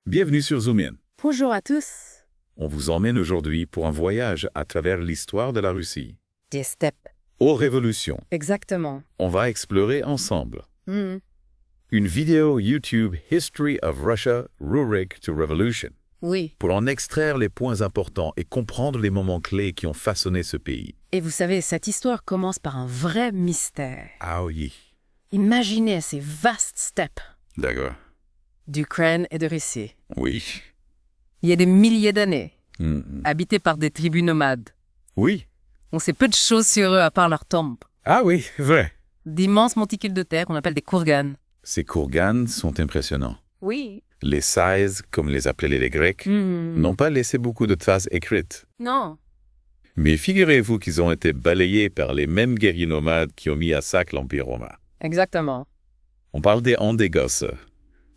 Bienvenue sur Zoom In. Bonjour à tous. On vous emmène aujourd'hui pour un voyage à travers l'histoire de la Russie. Des steppes. Aux révolutions. Exactement. On va explorer ensemble. Mhm. Une vidéo YouTube History of Russia, Rurik to Revolution. Oui. Pour en extraire les points importants et comprendre les moments clés qui ont façonné ce pays. Et vous savez, cette histoire commence par un vrai mystère. Ah oui. Imaginez ces vastes steppes D'accord. d'Ukraine et de Russie. Oui. Il y a des milliers d'années, Mhm. habitées par des tribus nomades. Oui. On sait peu de choses sur eux à part leurs tombes. Ah oui, vrai. D'immenses monticules de terre qu'on appelle des kurgans. Ces kurgans sont impressionnants. Oui. Les sais, comme les appelaient les Grecs, n'ont pas laissé beaucoup de traces écrites. Non. Mais figurez-vous qu'ils ont été balayés par les mêmes guerriers nomades qui ont mis à sac l'Empire romain. Exactement. On parle des Andégos,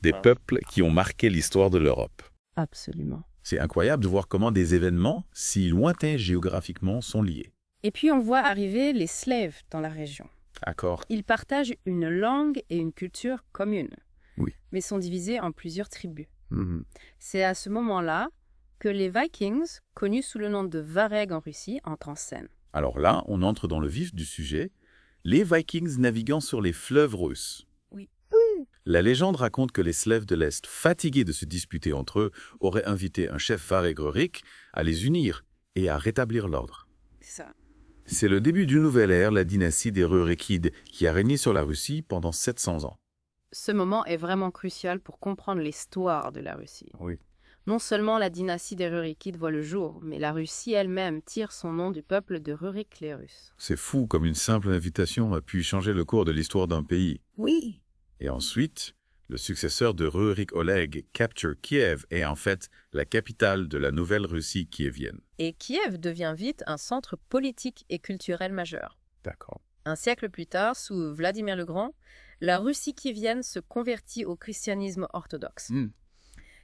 des peuples qui ont marqué l'histoire de l'Europe. Absolument. C'est incroyable de voir comment des événements si lointains géographiquement sont liés. Et puis on voit arriver les Slaves dans la région. D'accord. Ils partagent une langue et une culture commune. Oui. Mais sont divisés en plusieurs tribus. Mhm. C'est à ce moment-là que les Vikings, connus sous le nom de Vareg en Russie, entrent en scène. Alors là, on entre dans le vif du sujet. Les Vikings naviguant sur les fleuves russes. Oui. La légende raconte que les Slaves de l'Est, fatigués de se disputer entre eux, auraient invité un chef Vareg Rurik à les unir et à rétablir l'ordre. C'est ça. C'est le début d'une nouvelle ère, la dynastie des Rurikides, qui a régné sur la Russie pendant 700 ans. Ce moment est vraiment crucial pour comprendre l'histoire de la Russie. Oui. Non seulement la dynastie des Rurikides voit le jour, mais la Russie elle-même tire son nom du peuple de Rurik les Russes. C'est fou comme une simple invitation a pu changer le cours de l'histoire d'un pays. Oui. Et ensuite, le successeur de Rurik Oleg capture Kiev et en fait la capitale de la nouvelle Russie kievienne. Et Kiev devient vite un centre politique et culturel majeur. D'accord. Un siècle plus tard, sous Vladimir le Grand, la Russie kievienne se convertit au christianisme orthodoxe.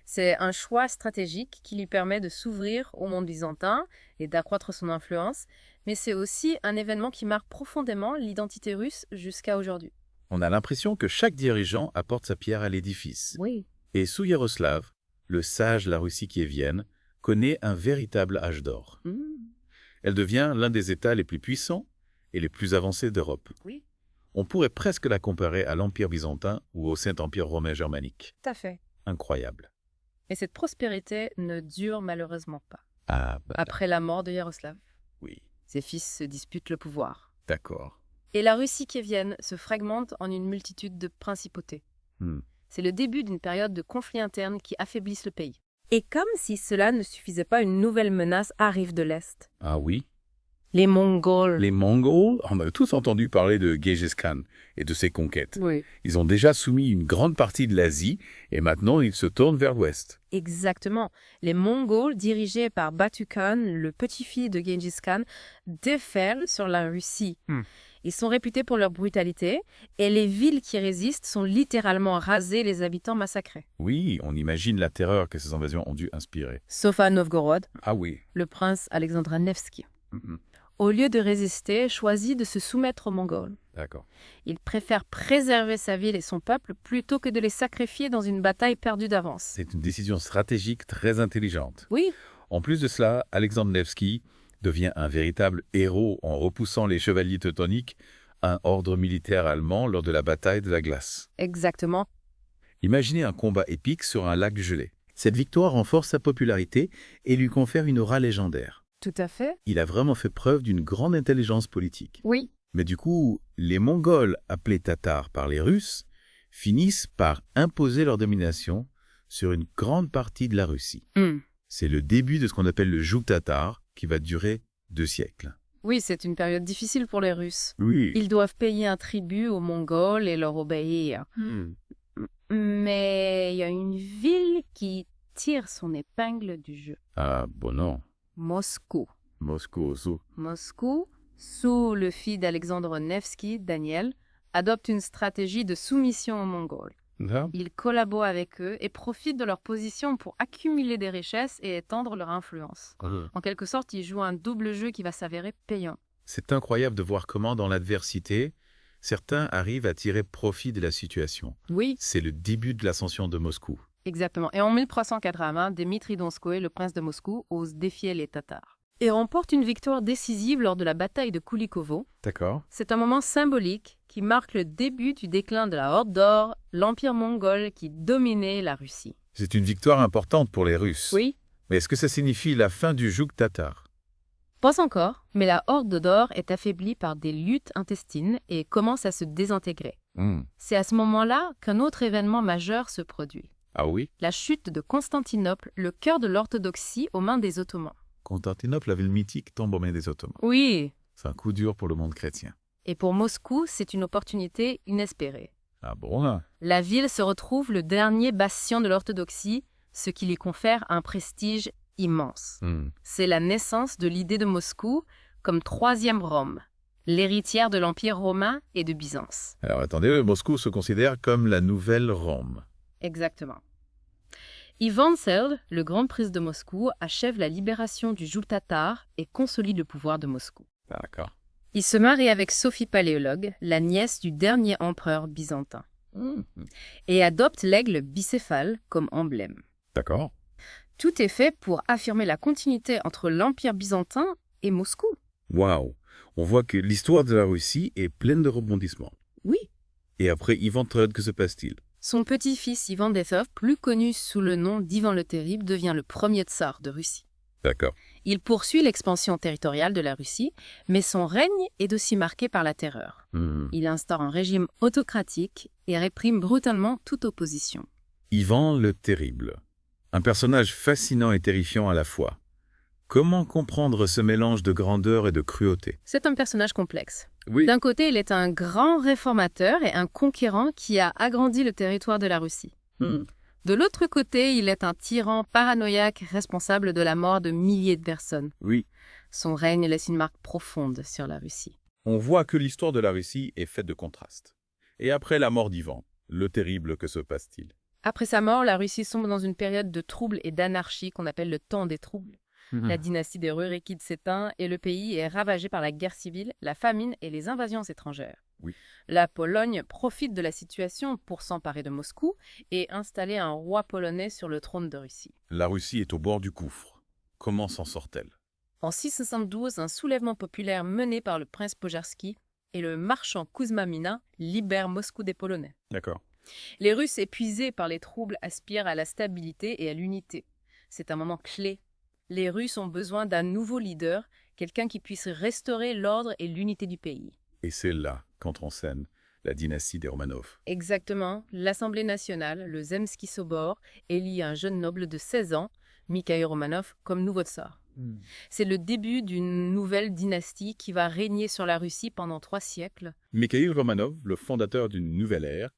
C'est un choix stratégique qui lui permet de s'ouvrir au monde byzantin et d'accroître son influence, mais c'est aussi un événement qui marque profondément l'identité russe jusqu'à aujourd'hui. On a l'impression que chaque dirigeant apporte sa pierre à l'édifice. Oui. Et sous Yaroslav, le sage de la Russie kievienne, connaît un véritable âge d'or. Elle devient l'un des États les plus puissants et les plus avancés d'Europe. Oui. On pourrait presque la comparer à l'Empire byzantin ou au Saint-Empire romain germanique. Tout à fait. Incroyable. Et cette prospérité ne dure malheureusement pas. Ah, bah Après la mort de Yaroslav, oui, ses fils se disputent le pouvoir. d'accord. Et la Russie kievienne se fragmente en une multitude de principautés. Hmm. C'est le début d'une période de conflits internes qui affaiblissent le pays. Et comme si cela ne suffisait pas, une nouvelle menace arrive de l'Est. Ah oui. Les Mongols. Les Mongols, on a tous entendu parler de Gengis Khan et de ses conquêtes. Oui. Ils ont déjà soumis une grande partie de l'Asie et maintenant ils se tournent vers l'Ouest. Exactement. Les Mongols, dirigés par Batu Khan, le petit-fils de Gengis Khan, déferlent sur la Russie. Ils sont réputés pour leur brutalité et les villes qui résistent sont littéralement rasées, les habitants massacrés. Oui, on imagine la terreur que ces invasions ont dû inspirer. Sauf à Novgorod, Ah oui. le prince Alexandre Nevski, Mhm. au lieu de résister, choisit de se soumettre aux Mongols. D'accord. Il préfère préserver sa ville et son peuple plutôt que de les sacrifier dans une bataille perdue d'avance. C'est une décision stratégique très intelligente. Oui, En plus de cela, Alexandre Nevski devient un véritable héros en repoussant les chevaliers teutoniques, un ordre militaire allemand lors de la bataille de la glace. exactement. Imaginez un combat épique sur un lac gelé. Cette victoire renforce sa popularité et lui confère une aura légendaire. Tout à fait. Il a vraiment fait preuve d'une grande intelligence politique. Oui. Mais du coup, les Mongols, appelés Tatars par les Russes, finissent par imposer leur domination sur une grande partie de la Russie. C'est le début de ce qu'on appelle le joug tatar, qui va durer 2 siècles. Oui, c'est une période difficile pour les Russes. Oui. Ils doivent payer un tribut aux Mongols et leur obéir. Mais il y a une ville qui tire son épingle du jeu. Ah, bon non. Moscou. Moscou aussi. Moscou, sous le fils d'Alexandre Nevski, Daniel, adopte une stratégie de soumission aux Mongols. Ah, Il collabore avec eux et profite de leur position pour accumuler des richesses et étendre leur influence. En quelque sorte, il joue un double jeu qui va s'avérer payant. C'est incroyable de voir comment, dans l'adversité, certains arrivent à tirer profit de la situation. Oui, C'est le début de l'ascension de Moscou. Exactement. Et en 1380, Dmitri Donskoy, le prince de Moscou, ose défier les Tatars et remporte une victoire décisive lors de la bataille de Koulikovo. D'accord. C'est un moment symbolique qui marque le début du déclin de la Horde d'Or, l'empire mongol qui dominait la Russie. C'est une victoire importante pour les Russes. Oui. Mais est-ce que ça signifie la fin du joug tatar? Pas encore, mais la Horde d'Or est affaiblie par des luttes intestines et commence à se désintégrer. C'est à ce moment-là qu'un autre événement majeur se produit. Ah oui? La chute de Constantinople, le cœur de l'orthodoxie aux mains des Ottomans. Constantinople, la ville mythique, tombe aux mains des Ottomans. Oui. C'est un coup dur pour le monde chrétien. Et pour Moscou, c'est une opportunité inespérée. Ah bon, hein? La ville se retrouve le dernier bastion de l'orthodoxie, ce qui lui confère un prestige immense. C'est la naissance de l'idée de Moscou comme troisième Rome, l'héritière de l'Empire romain et de Byzance. Alors attendez, Moscou se considère comme la nouvelle Rome. Exactement. Ivan Seld, le grand prince de Moscou, achève la libération du joug tatar et consolide le pouvoir de Moscou. D'accord. Il se marie avec Sophie Paléologue, la nièce du dernier empereur byzantin, et adopte l'aigle bicéphale comme emblème. D'accord. Tout est fait pour affirmer la continuité entre l'Empire byzantin et Moscou. Waouh! On voit que l'histoire de la Russie est pleine de rebondissements. Oui. Et après Ivan III, que se passe-t-il? Son petit-fils Ivan Dethov, plus connu sous le nom d'Ivan le Terrible, devient le premier tsar de Russie. D'accord. Il poursuit l'expansion territoriale de la Russie, mais son règne est aussi marqué par la terreur. Il instaure un régime autocratique et réprime brutalement toute opposition. Ivan le Terrible. Un personnage fascinant et terrifiant à la fois. Comment comprendre ce mélange de grandeur et de cruauté? C'est un personnage complexe. Oui. D'un côté, il est un grand réformateur et un conquérant qui a agrandi le territoire de la Russie. De l'autre côté, il est un tyran paranoïaque responsable de la mort de milliers de personnes. Oui. Son règne laisse une marque profonde sur la Russie. On voit que l'histoire de la Russie est faite de contrastes. Et après la mort d'Ivan, le Terrible, que se passe-t-il? Après sa mort, la Russie sombre dans une période de troubles et d'anarchie qu'on appelle le temps des troubles. La dynastie des Rurikides s'éteint et le pays est ravagé par la guerre civile, la famine et les invasions étrangères. Oui. La Pologne profite de la situation pour s'emparer de Moscou et installer un roi polonais sur le trône de Russie. La Russie est au bord du gouffre. Comment s'en sort-elle? En 672, un soulèvement populaire mené par le prince Pojarski et le marchand Kuzma Mina libère Moscou des Polonais. D'accord. Les Russes, épuisés par les troubles, aspirent à la stabilité et à l'unité. C'est un moment clé. Les Russes ont besoin d'un nouveau leader, quelqu'un qui puisse restaurer l'ordre et l'unité du pays. Et c'est là qu'entre en scène la dynastie des Romanov. Exactement. L'Assemblée nationale, le Zemski Sobor, élit un jeune noble de 16 ans, Mikhaïl Romanov, comme nouveau tsar. C'est le début d'une nouvelle dynastie qui va régner sur la Russie pendant 3 siècles. Mikhaïl Romanov, le fondateur d'une nouvelle ère,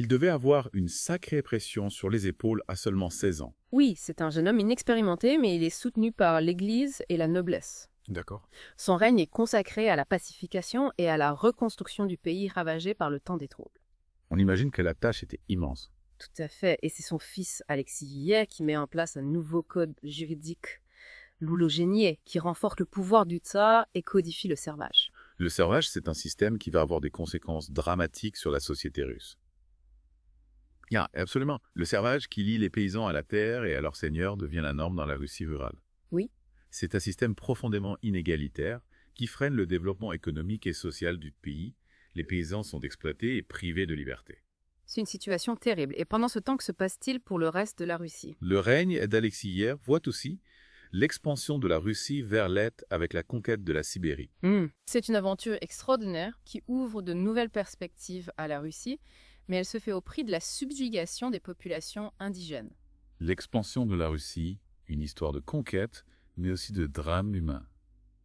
il devait avoir une sacrée pression sur les épaules à seulement 16 ans. Oui, c'est un jeune homme inexpérimenté, mais il est soutenu par l'Église et la noblesse. D'accord. Son règne est consacré à la pacification et à la reconstruction du pays ravagé par le temps des troubles. On imagine que la tâche était immense. Tout à fait, et c'est son fils Alexis Villers qui met en place un nouveau code juridique, l'oulogénier, qui renforce le pouvoir du tsar et codifie le servage. Le servage, c'est un système qui va avoir des conséquences dramatiques sur la société russe. Absolument. Le servage qui lie les paysans à la terre et à leurs seigneurs devient la norme dans la Russie rurale. Oui. C'est un système profondément inégalitaire qui freine le développement économique et social du pays. Les paysans sont exploités et privés de liberté. C'est une situation terrible. Et pendant ce temps, que se passe-t-il pour le reste de la Russie? Le règne d'Alexis Villers voit aussi l'expansion de la Russie vers l'Est avec la conquête de la Sibérie. C'est une aventure extraordinaire qui ouvre de nouvelles perspectives à la Russie, mais elle se fait au prix de la subjugation des populations indigènes. L'expansion de la Russie, une histoire de conquête, mais aussi de drame humain.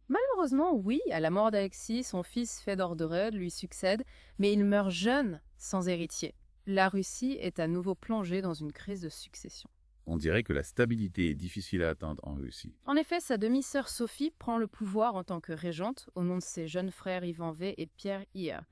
Malheureusement, oui, à la mort d'Alexis, son fils Fédor de Rud lui succède, mais il meurt jeune, sans héritier. La Russie est à nouveau plongée dans une crise de succession. On dirait que la stabilité est difficile à atteindre en Russie. En effet, sa demi-sœur Sophie prend le pouvoir en tant que régente, au nom de ses jeunes frères Ivan V et Pierre Ia.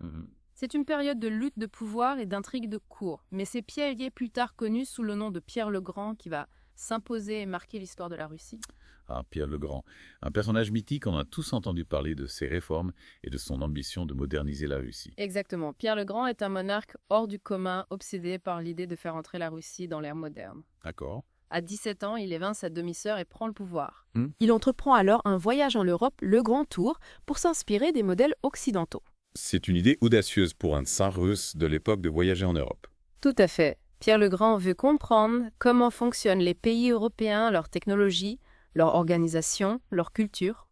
C'est une période de lutte de pouvoir et d'intrigue de cour, mais c'est Pierre Ier, plus tard connu sous le nom de Pierre le Grand, qui va s'imposer et marquer l'histoire de la Russie. Ah, Pierre le Grand, un personnage mythique, on a tous entendu parler de ses réformes et de son ambition de moderniser la Russie. Exactement. Pierre le Grand est un monarque hors du commun, obsédé par l'idée de faire entrer la Russie dans l'ère moderne. D'accord. À 17 ans, il évince sa demi-sœur et prend le pouvoir. Il entreprend alors un voyage en Europe, le Grand Tour, pour s'inspirer des modèles occidentaux. C'est une idée audacieuse pour un tsar russe de l'époque de voyager en Europe. Tout à fait. Pierre le Grand veut comprendre comment fonctionnent les pays européens, leur technologie, leur organisation, leur culture.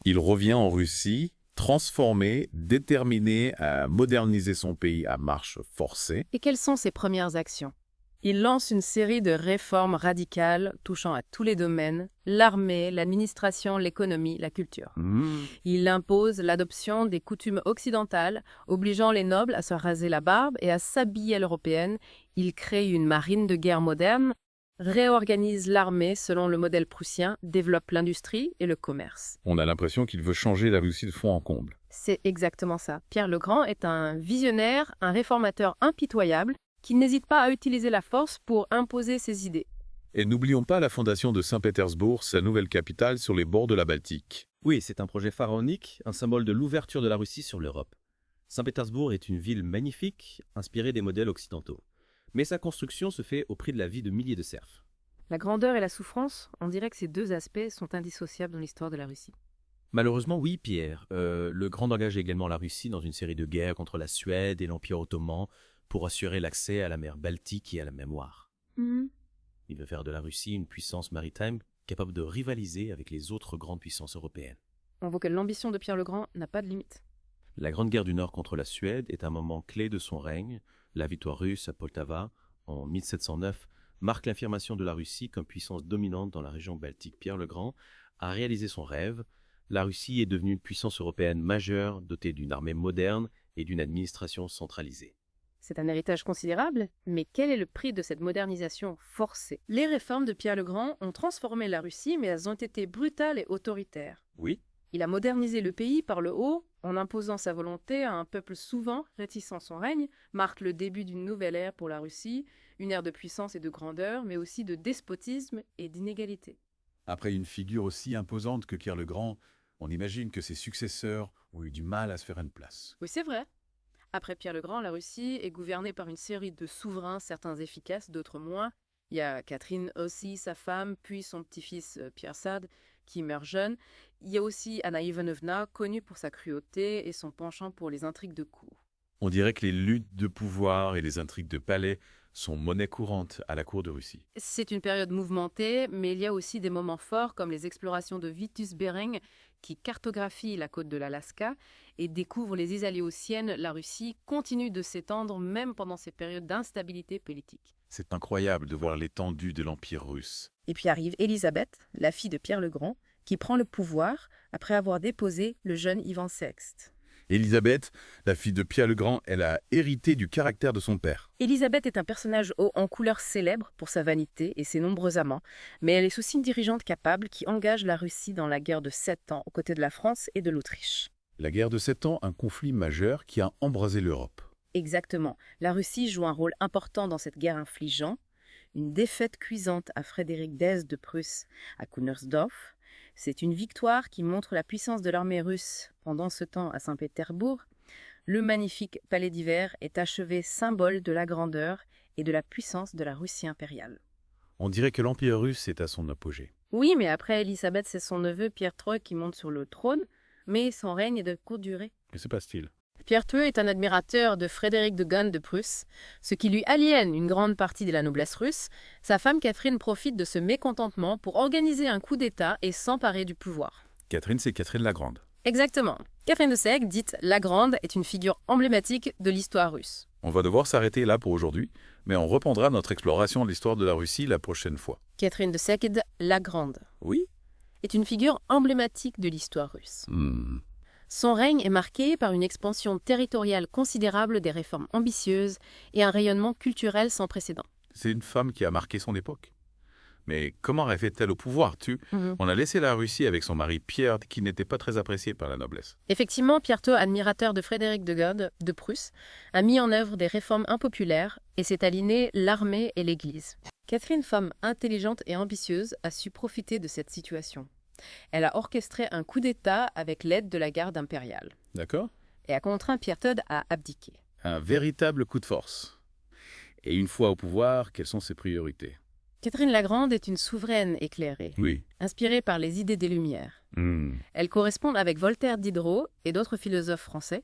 Il revient en Russie, transformé, déterminé à moderniser son pays à marche forcée. Et quelles sont ses premières actions? Il lance une série de réformes radicales touchant à tous les domaines, l'armée, l'administration, l'économie, la culture. Il impose l'adoption des coutumes occidentales, obligeant les nobles à se raser la barbe et à s'habiller à l'européenne. Il crée une marine de guerre moderne, réorganise l'armée selon le modèle prussien, développe l'industrie et le commerce. On a l'impression qu'il veut changer la Russie de fond en comble. C'est exactement ça. Pierre le Grand est un visionnaire, un réformateur impitoyable, qui n'hésite pas à utiliser la force pour imposer ses idées. Et n'oublions pas la fondation de Saint-Pétersbourg, sa nouvelle capitale sur les bords de la Baltique. Oui, c'est un projet pharaonique, un symbole de l'ouverture de la Russie sur l'Europe. Saint-Pétersbourg est une ville magnifique, inspirée des modèles occidentaux. Mais sa construction se fait au prix de la vie de milliers de serfs. La grandeur et la souffrance, on dirait que ces deux aspects sont indissociables dans l'histoire de la Russie. Malheureusement, oui, Pierre. Le Grand engage également la Russie dans une série de guerres contre la Suède et l'Empire ottoman, pour assurer l'accès à la mer Baltique et à la mer Noire. Il veut faire de la Russie une puissance maritime capable de rivaliser avec les autres grandes puissances européennes. On voit que l'ambition de Pierre le Grand n'a pas de limite. La Grande Guerre du Nord contre la Suède est un moment clé de son règne. La victoire russe à Poltava, en 1709, marque l'affirmation de la Russie comme puissance dominante dans la région baltique. Pierre le Grand a réalisé son rêve. La Russie est devenue une puissance européenne majeure, dotée d'une armée moderne et d'une administration centralisée. C'est un héritage considérable, mais quel est le prix de cette modernisation forcée? Les réformes de Pierre le Grand ont transformé la Russie, mais elles ont été brutales et autoritaires. Oui. Il a modernisé le pays par le haut, en imposant sa volonté à un peuple souvent réticent. Son règne marque le début d'une nouvelle ère pour la Russie, une ère de puissance et de grandeur, mais aussi de despotisme et d'inégalité. Après une figure aussi imposante que Pierre le Grand, on imagine que ses successeurs ont eu du mal à se faire une place. Oui, c'est vrai. Après Pierre le Grand, la Russie est gouvernée par une série de souverains, certains efficaces, d'autres moins. Il y a Catherine aussi, sa femme, puis son petit-fils Pierre Sade, qui meurt jeune. Il y a aussi Anna Ivanovna, connue pour sa cruauté et son penchant pour les intrigues de cour. On dirait que les luttes de pouvoir et les intrigues de palais sont monnaie courante à la cour de Russie. C'est une période mouvementée, mais il y a aussi des moments forts comme les explorations de Vitus Bering qui cartographie la côte de l'Alaska et découvre les îles Aléoutiennes. La Russie continue de s'étendre même pendant ces périodes d'instabilité politique. C'est incroyable de voir l'étendue de l'Empire russe. Et puis arrive Élisabeth, la fille de Pierre le Grand, qui prend le pouvoir après avoir déposé le jeune Ivan VI. Élisabeth, la fille de Pierre le Grand, elle a hérité du caractère de son père. Élisabeth est un personnage haut en couleur célèbre pour sa vanité et ses nombreux amants, mais elle est aussi une dirigeante capable qui engage la Russie dans la guerre de 7 ans aux côtés de la France et de l'Autriche. La guerre de 7 ans, un conflit majeur qui a embrasé l'Europe. Exactement. La Russie joue un rôle important dans cette guerre infligeant une défaite cuisante à Frédéric d'Hesse de Prusse à Kunersdorf. C'est une victoire qui montre la puissance de l'armée russe pendant ce temps à Saint-Pétersbourg. Le magnifique palais d'hiver est achevé symbole de la grandeur et de la puissance de la Russie impériale. On dirait que l'Empire russe est à son apogée. Oui, mais après Élisabeth, c'est son neveu Pierre III qui monte sur le trône, mais son règne est de courte durée. Que se passe-t-il ? Pierre II est un admirateur de Frédéric de Gand de Prusse, ce qui lui aliène une grande partie de la noblesse russe. Sa femme Catherine profite de ce mécontentement pour organiser un coup d'État et s'emparer du pouvoir. Catherine, c'est Catherine la Grande. Exactement. Catherine de Sègue, dite la Grande, est une figure emblématique de l'histoire russe. On va devoir s'arrêter là pour aujourd'hui, mais on reprendra notre exploration de l'histoire de la Russie la prochaine fois. Catherine de Sègue, la Grande, Oui ? est une figure emblématique de l'histoire russe. Son règne est marqué par une expansion territoriale considérable, des réformes ambitieuses et un rayonnement culturel sans précédent. C'est une femme qui a marqué son époque. Mais comment arrivait-elle au pouvoir? On a laissé la Russie avec son mari Pierre, qui n'était pas très apprécié par la noblesse. Effectivement, Pierre Thot, admirateur de Frédéric de Gaulle de Prusse, a mis en œuvre des réformes impopulaires et s'est aligné l'armée et l'Église. Catherine, femme intelligente et ambitieuse, a su profiter de cette situation. Elle a orchestré un coup d'État avec l'aide de la garde impériale. D'accord. Et a contraint Pierre Thot à abdiquer. Un véritable coup de force. Et une fois au pouvoir, quelles sont ses priorités? Catherine la Grande est une souveraine éclairée, Oui. inspirée par les idées des Lumières. Elle correspond avec Voltaire, Diderot et d'autres philosophes français.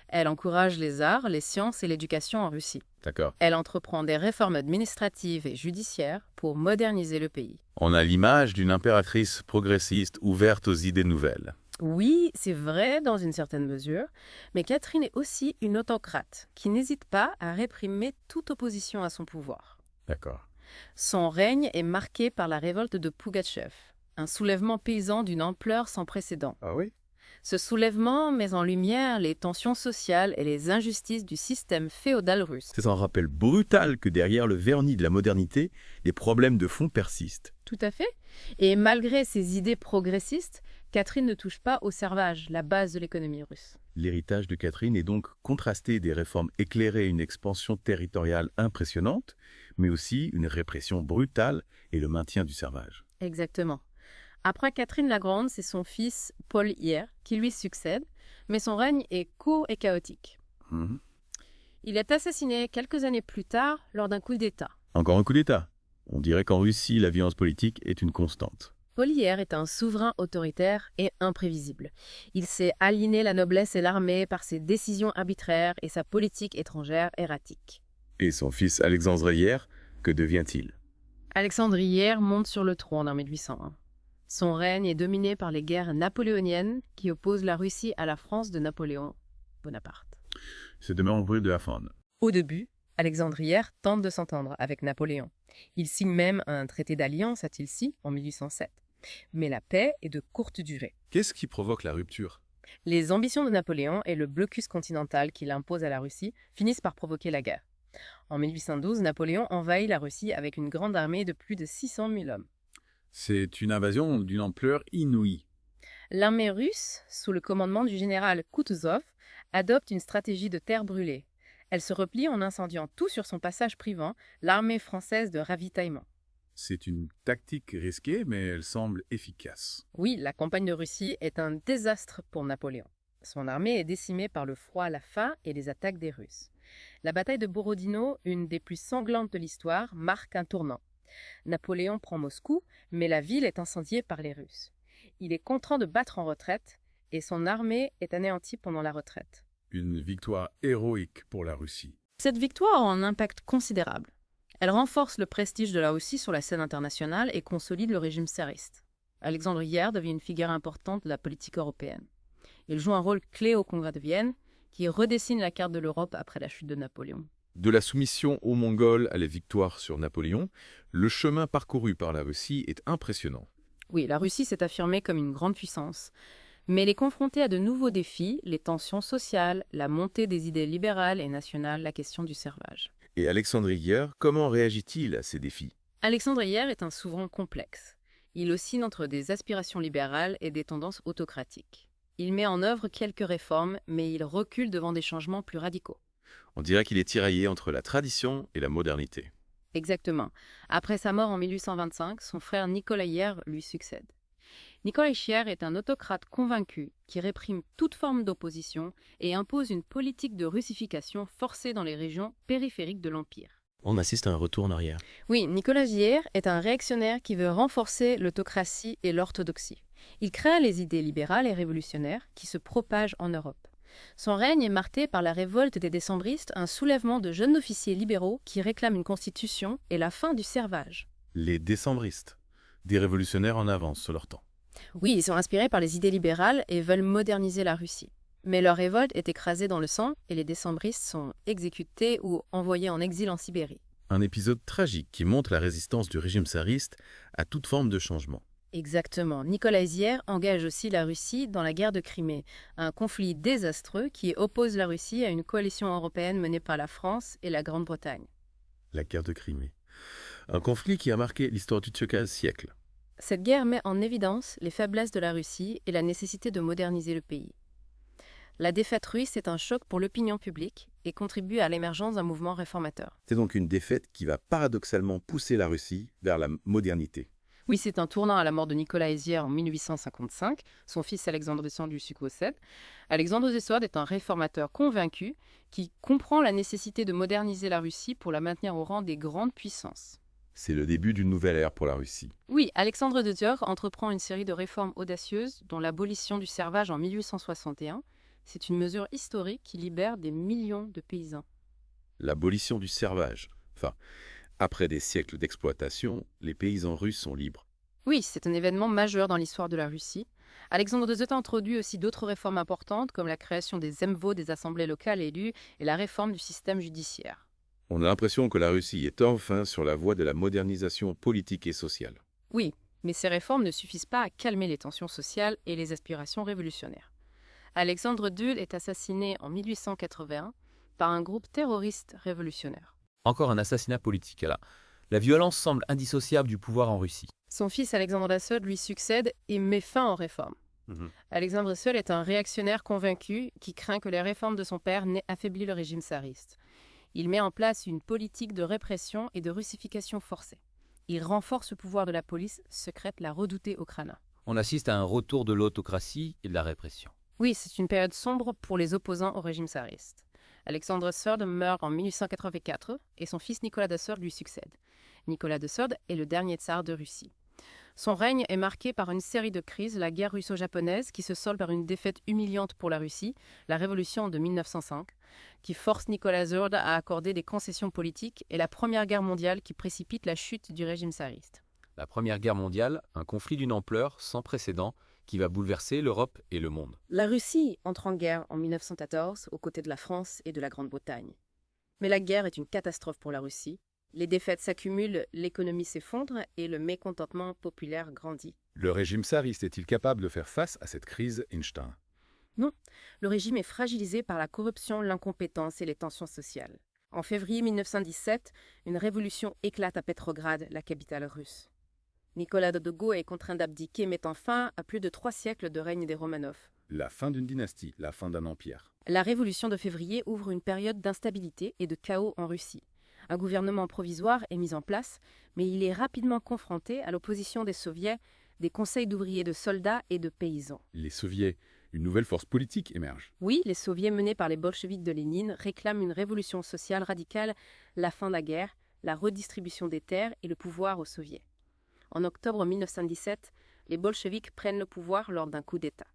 Elle encourage les arts, les sciences et l'éducation en Russie. D'accord. Elle entreprend des réformes administratives et judiciaires pour moderniser le pays. On a l'image d'une impératrice progressiste ouverte aux idées nouvelles. Oui, c'est vrai dans une certaine mesure, mais Catherine est aussi une autocrate qui n'hésite pas à réprimer toute opposition à son pouvoir. D'accord. Son règne est marqué par la révolte de Pougatchev, un soulèvement paysan d'une ampleur sans précédent. Ah oui? Ce soulèvement met en lumière les tensions sociales et les injustices du système féodal russe. C'est un rappel brutal que derrière le vernis de la modernité, les problèmes de fond persistent. Tout à fait. Et malgré ses idées progressistes, Catherine ne touche pas au servage, la base de l'économie russe. L'héritage de Catherine est donc contrasté des réformes éclairées et une expansion territoriale impressionnante, mais aussi une répression brutale et le maintien du servage. Exactement. Après Catherine la Grande, c'est son fils Paul Hier qui lui succède, mais son règne est court et chaotique. Il est assassiné quelques années plus tard lors d'un coup d'État. Encore un coup d'État. On dirait qu'en Russie, la violence politique est une constante. Paul Hier est un souverain autoritaire et imprévisible. Il sait aligner la noblesse et l'armée par ses décisions arbitraires et sa politique étrangère erratique. Et son fils Alexandre Hier, que devient-il? Alexandre Hier monte sur le trône en 1801. Son règne est dominé par les guerres napoléoniennes qui opposent la Russie à la France de Napoléon Bonaparte. C'est de membre de la faune. Au début, Alexandre Hier tente de s'entendre avec Napoléon. Il signe même un traité d'alliance à Tilsit en 1807. Mais la paix est de courte durée. Qu'est-ce qui provoque la rupture? Les ambitions de Napoléon et le blocus continental qu'il impose à la Russie finissent par provoquer la guerre. En 1812, Napoléon envahit la Russie avec une grande armée de plus de 600 000 hommes. C'est une invasion d'une ampleur inouïe. L'armée russe, sous le commandement du général Kutuzov, adopte une stratégie de terre brûlée. Elle se replie en incendiant tout sur son passage privant, l'armée française de ravitaillement. C'est une tactique risquée, mais elle semble efficace. Oui, la campagne de Russie est un désastre pour Napoléon. Son armée est décimée par le froid, la faim et les attaques des Russes. La bataille de Borodino, une des plus sanglantes de l'histoire, marque un tournant. Napoléon prend Moscou, mais la ville est incendiée par les Russes. Il est contraint de battre en retraite et son armée est anéantie pendant la retraite. Une victoire héroïque pour la Russie. Cette victoire a un impact considérable. Elle renforce le prestige de la Russie sur la scène internationale et consolide le régime tsariste. Alexandre Hier devient une figure importante de la politique européenne. Il joue un rôle clé au Congrès de Vienne, qui redessine la carte de l'Europe après la chute de Napoléon. De la soumission aux Mongols à la victoire sur Napoléon, le chemin parcouru par la Russie est impressionnant. Oui, la Russie s'est affirmée comme une grande puissance, mais elle est confrontée à de nouveaux défis, les tensions sociales, la montée des idées libérales et nationales, la question du servage. Et Alexandre Hier, comment réagit-il à ces défis? Alexandre Hier est un souverain complexe. Il oscille entre des aspirations libérales et des tendances autocratiques. Il met en œuvre quelques réformes, mais il recule devant des changements plus radicaux. On dirait qu'il est tiraillé entre la tradition et la modernité. Exactement. Après sa mort en 1825, son frère Nicolas Hier lui succède. Nicolas Hier est un autocrate convaincu qui réprime toute forme d'opposition et impose une politique de russification forcée dans les régions périphériques de l'Empire. On assiste à un retour en arrière. Oui, Nicolas Hier est un réactionnaire qui veut renforcer l'autocratie et l'orthodoxie. Il craint les idées libérales et révolutionnaires qui se propagent en Europe. Son règne est marqué par la révolte des décembristes, un soulèvement de jeunes officiers libéraux qui réclament une constitution et la fin du servage. Les décembristes, des révolutionnaires en avance sur leur temps. Oui, ils sont inspirés par les idées libérales et veulent moderniser la Russie. Mais leur révolte est écrasée dans le sang et les décembristes sont exécutés ou envoyés en exil en Sibérie. Un épisode tragique qui montre la résistance du régime tsariste à toute forme de changement. Exactement. Nicolas Hier engage aussi la Russie dans la guerre de Crimée, un conflit désastreux qui oppose la Russie à une coalition européenne menée par la France et la Grande-Bretagne. La guerre de Crimée. Un conflit qui a marqué l'histoire du Caucase siècles. Cette guerre met en évidence les faiblesses de la Russie et la nécessité de moderniser le pays. La défaite russe est un choc pour l'opinion publique et contribue à l'émergence d'un mouvement réformateur. C'est donc une défaite qui va paradoxalement pousser la Russie vers la modernité. Oui, c'est un tournant à la mort de Nicolas Hésier en 1855. Son fils Alexandre II lui succède. Alexandre II est un réformateur convaincu qui comprend la nécessité de moderniser la Russie pour la maintenir au rang des grandes puissances. C'est le début d'une nouvelle ère pour la Russie. Oui, Alexandre II entreprend une série de réformes audacieuses, dont l'abolition du servage en 1861. C'est une mesure historique qui libère des millions de paysans. L'abolition du servage. Enfin, après des siècles d'exploitation, les paysans russes sont libres. Oui, c'est un événement majeur dans l'histoire de la Russie. Alexandre II introduit aussi d'autres réformes importantes, comme la création des zemvos, des assemblées locales élues, et la réforme du système judiciaire. On a l'impression que la Russie est enfin sur la voie de la modernisation politique et sociale. Oui, mais ces réformes ne suffisent pas à calmer les tensions sociales et les aspirations révolutionnaires. Alexandre II est assassiné en 1881 par un groupe terroriste révolutionnaire. Encore un assassinat politique. La violence semble indissociable du pouvoir en Russie. Son fils Alexandre II lui succède et met fin aux réformes. Alexandre II est un réactionnaire convaincu qui craint que les réformes de son père n'aient affaibli le régime tsariste. Il met en place une politique de répression et de russification forcée. Il renforce le pouvoir de la police secrète, la redoutée Okhrana. On assiste à un retour de l'autocratie et de la répression. Oui, c'est une période sombre pour les opposants au régime tsariste. Alexandre III meurt en 1884 et son fils Nicolas II lui succède. Nicolas II est le dernier tsar de Russie. Son règne est marqué par une série de crises, la guerre russo-japonaise qui se solde par une défaite humiliante pour la Russie, la révolution de 1905, qui force Nicolas II à accorder des concessions politiques, et la Première Guerre mondiale qui précipite la chute du régime tsariste. La Première Guerre mondiale, un conflit d'une ampleur sans précédent qui va bouleverser l'Europe et le monde. La Russie entre en guerre en 1914 aux côtés de la France et de la Grande-Bretagne. Mais la guerre est une catastrophe pour la Russie. Les défaites s'accumulent, l'économie s'effondre et le mécontentement populaire grandit. Le régime tsariste est-il capable de faire face à cette crise, Einstein? Non, le régime est fragilisé par la corruption, l'incompétence et les tensions sociales. En février 1917, une révolution éclate à Petrograd, la capitale russe. Nicolas de Gaulle est contraint d'abdiquer, mettant fin à plus de 3 siècles de règne des Romanov. La fin d'une dynastie, la fin d'un empire. La révolution de février ouvre une période d'instabilité et de chaos en Russie. Un gouvernement provisoire est mis en place, mais il est rapidement confronté à l'opposition des soviets, des conseils d'ouvriers de soldats et de paysans. Les soviets, une nouvelle force politique émerge. Oui, les soviets menés par les bolcheviks de Lénine réclament une révolution sociale radicale, la fin de la guerre, la redistribution des terres et le pouvoir aux soviets. En octobre 1917, les bolcheviks prennent le pouvoir lors d'un coup d'État.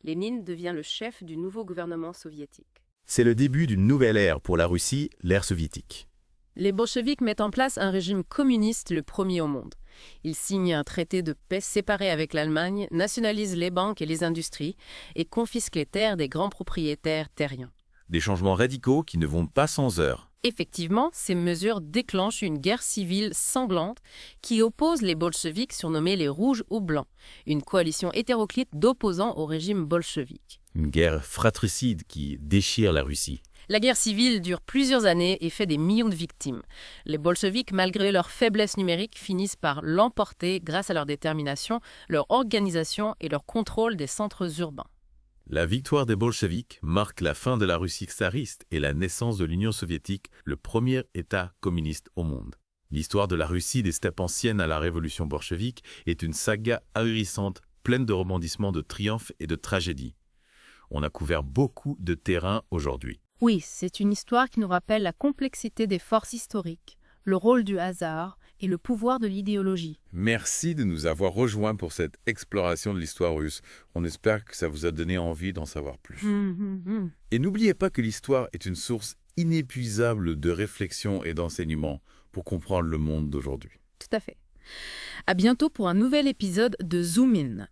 Lénine devient le chef du nouveau gouvernement soviétique. C'est le début d'une nouvelle ère pour la Russie, l'ère soviétique. Les bolcheviks mettent en place un régime communiste, le premier au monde. Ils signent un traité de paix séparé avec l'Allemagne, nationalisent les banques et les industries et confisquent les terres des grands propriétaires terriens. Des changements radicaux qui ne vont pas sans heurts. Effectivement, ces mesures déclenchent une guerre civile sanglante qui oppose les bolcheviks surnommés les Rouges aux Blancs, une coalition hétéroclite d'opposants au régime bolchevique. Une guerre fratricide qui déchire la Russie. La guerre civile dure plusieurs années et fait des millions de victimes. Les bolcheviks, malgré leur faiblesse numérique, finissent par l'emporter grâce à leur détermination, leur organisation et leur contrôle des centres urbains. La victoire des bolcheviks marque la fin de la Russie tsariste et la naissance de l'Union soviétique, le premier État communiste au monde. L'histoire de la Russie des steppes anciennes à la révolution bolchevique est une saga ahurissante, pleine de rebondissements, de triomphes et de tragédies. On a couvert beaucoup de terrain aujourd'hui. Oui, c'est une histoire qui nous rappelle la complexité des forces historiques, le rôle du hasard et le pouvoir de l'idéologie. Merci de nous avoir rejoints pour cette exploration de l'histoire russe. On espère que ça vous a donné envie d'en savoir plus. Et n'oubliez pas que l'histoire est une source inépuisable de réflexion et d'enseignement pour comprendre le monde d'aujourd'hui. Tout à fait. À bientôt pour un nouvel épisode de Zoom In.